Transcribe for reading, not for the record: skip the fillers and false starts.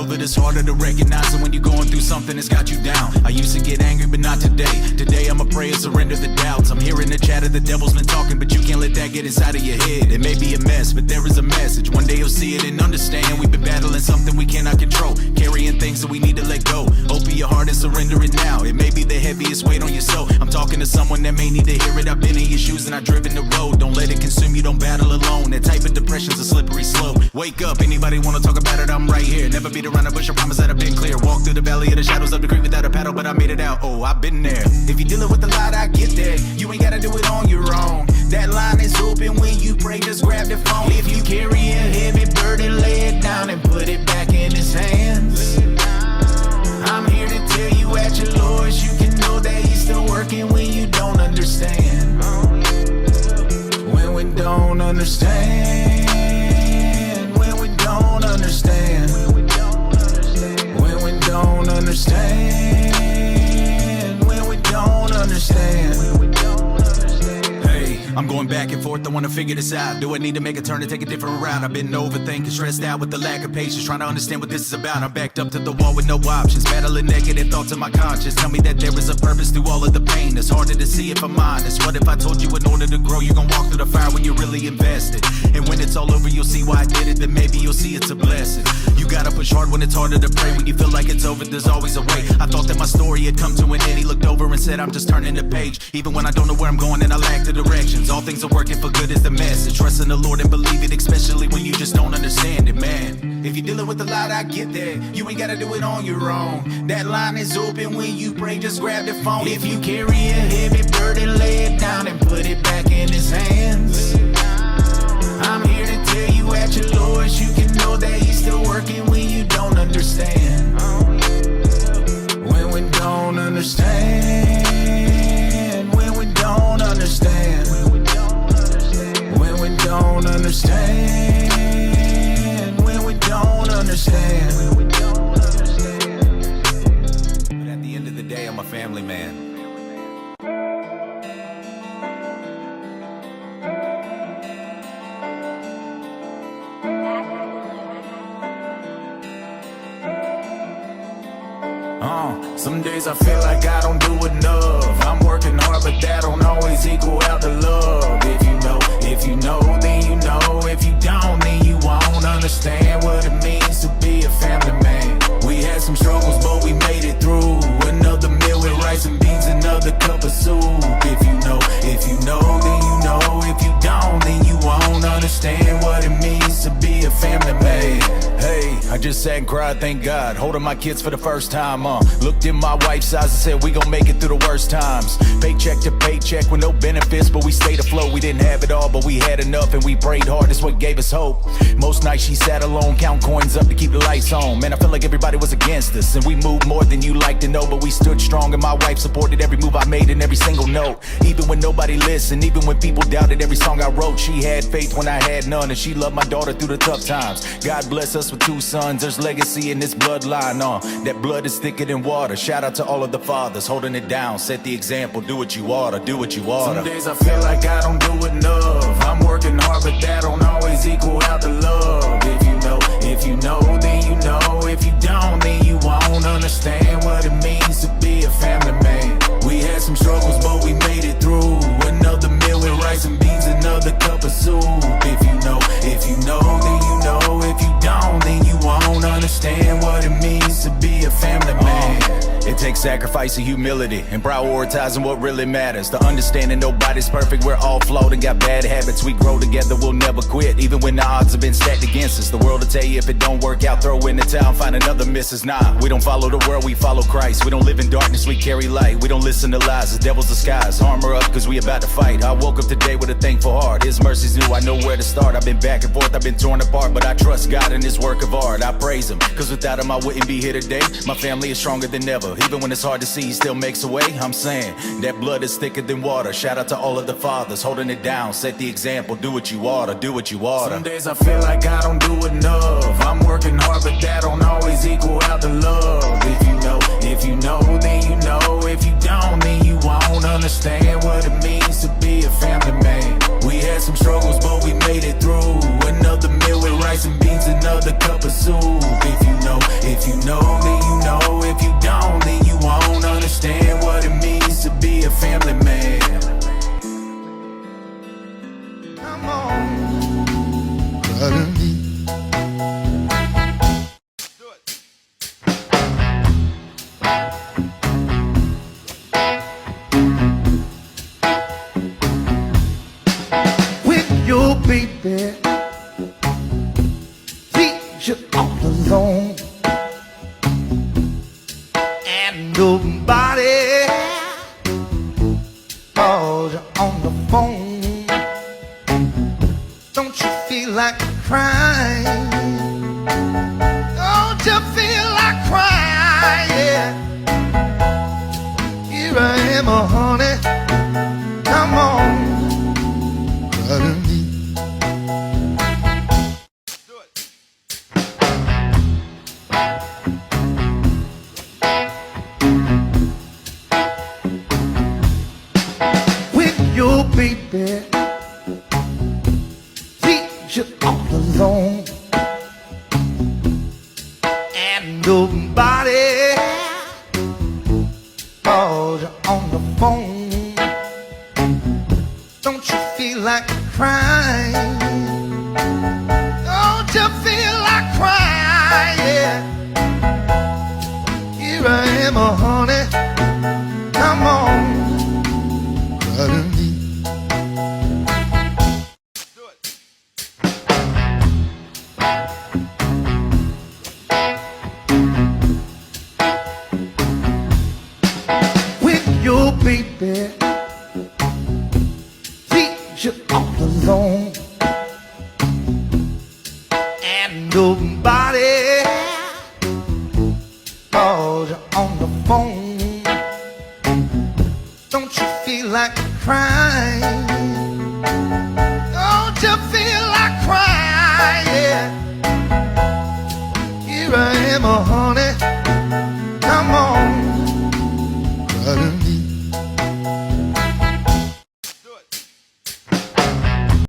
that it's harder to recognize it when you're going through something that's got you down. I used to get angry, but not today. Today I'ma pray and surrender the doubts. I'm hearing the chatter, the devil's been talking, but you can't let that get inside of your head. It may be a mess, but there is a message. One day you'll see it and understand. We've been battling something we cannot control, carrying things that we need to let go. Open your heart and surrender it now. It may be the heaviest weight on your soul. I'm talking to someone that may need to hear it. I've been in your shoes and I've driven the road. Don't let it consume you, don't battle alone. That type of depression's a slippery slope. Wake up, anybody wanna talk about it? I'm right here. Never beat around the bush, I promise that I've been clear. Walk through the valley of the shadows of the creek without a paddle, but I made it out. Oh, I've been there. If you're dealing with a lot, I get that. You ain't gotta do it on your own. That line is open when you pray, just grab the phone. If you carry a heavy burden, lay it down and put it back in his hands. I'm here to tell you at your lowest, you can know that he's still working when you don't understand. When we don't understand. When we don't understand. When we don't understand. When we don't understand. I'm going back and forth, I wanna figure this out. Do I need to make a turn and take a different route? I've been overthinking, stressed out with the lack of patience, trying to understand what this is about. I'm backed up to the wall with no options, battling negative thoughts in my conscience. Tell me that there is a purpose through all of the pain. It's harder to see if I'm honest. What if I told you in order to grow, you're gonna walk through the fire when you're really invested? And when it's all over, you'll see why I did it, then maybe you'll see it's a blessing. You gotta push hard when it's harder to pray. When you feel like it's over, there's always a way. I thought that my story had come to an end. He looked over and said, I'm just turning the page. Even when I don't know where I'm going and I lack the directions. All things are working for good is the message. Trust in the Lord and believe it, especially when you just don't understand it, man. If you're dealing with a lot, I get that. You ain't gotta do it on your own. That line is open when you pray, just grab the phone. If you carry a heavy burden, lay it down and put it back in his hands. I'm here to tell you at your lowest, you can know that he's still working when you don't understand. When we don't understand. When we don't understand. When we don't understand. When we don't understand. But at the end of the day, I'm a family man. Some days I feel like I don't do enough. I'm working hard, but that don't always equal out the love. If you know, then you know. If you don't, then you won't understand what it means to be a family man. We had some struggles, but we made it through. Another meal with rice and beans, another cup of soup. If you know, then you know. If you don't, then you won't understand what it means to be a family man. Hey, I just sat and cried, thank God. Holding my kids for the first time, Looked in my wife's eyes and said, we gon' make it through the worst times. Paycheck to paycheck with no benefits, but we stayed afloat. We didn't have it all, but we had enough and we prayed hard, that's what gave us hope. Most nights she sat alone, count coins up to keep the lights on. Man, I felt like everybody was against us, and we moved more than you like to know. But we stood strong and my wife supported every move I made and every single note. Even when nobody listened, even when people doubted every song I wrote. She had faith when I had none, and she loved my daughter through the tough times. God bless us with 2 sons, there's legacy in this bloodline, that blood is thicker than water. Shout out to all of the fathers holding it down, set the example, do what you oughta, do what you oughta. Some days I feel like I don't do enough. I'm working hard, but that don't always equal out the love. If you know, then you know. If you don't, then you won't understand what it means to be a family man. We had some struggles, but we made it through. Another meal with rice and beans, another cup of soup. If you know, then you know. If you don't, then you won't understand what it means to be a family man. It takes sacrifice and humility and prioritizing what really matters. To understanding nobody's perfect, we're all flawed and got bad habits. We grow together, we'll never quit, even when the odds have been stacked against us. The world will tell you if it don't work out, throw in the towel, find another missus. Nah, we don't follow the world, we follow Christ. We don't live in darkness, we carry light. We don't listen to lies, the devil's disguise. Armor up, cause we about to fight. I woke up today with a thankful heart. His mercy's new, I know where to start. I've been back and forth, I've been torn apart, but I trust God in his work of art. I praise him, cause without him I wouldn't be here today. My family is stronger than ever. Even when it's hard to see, he still makes a way. I'm saying that blood is thicker than water. Shout out to all of the fathers holding it down, set the example, do what you oughta, do what you oughta. Some days I feel like I don't do enough. I'm working hard, but that don't always equal out the love. If you know, then you know. If you don't, then you won't understand what it means to be a family man. We had some struggles, but we made it through. Another meal with rice and beans, another cup of soup. If you know, then baby, leaves you all alone, and nobody calls you on the phone. Don't you feel like crying? Don't you feel like crying? Yeah. Here I am, oh honey, come on, cry to me. Do it. With your baby, leaves you all alone, and nobody calls you on the phone. Don't you feel like crying? Don't you feel like crying? Yeah. Here I am, oh honey, come on, cry to me. Do it. With your baby, leaves you all alone, and nobody calls you on the phone. Don't you feel like crying? Don't you feel like crying? Yeah. Here I am, oh honey,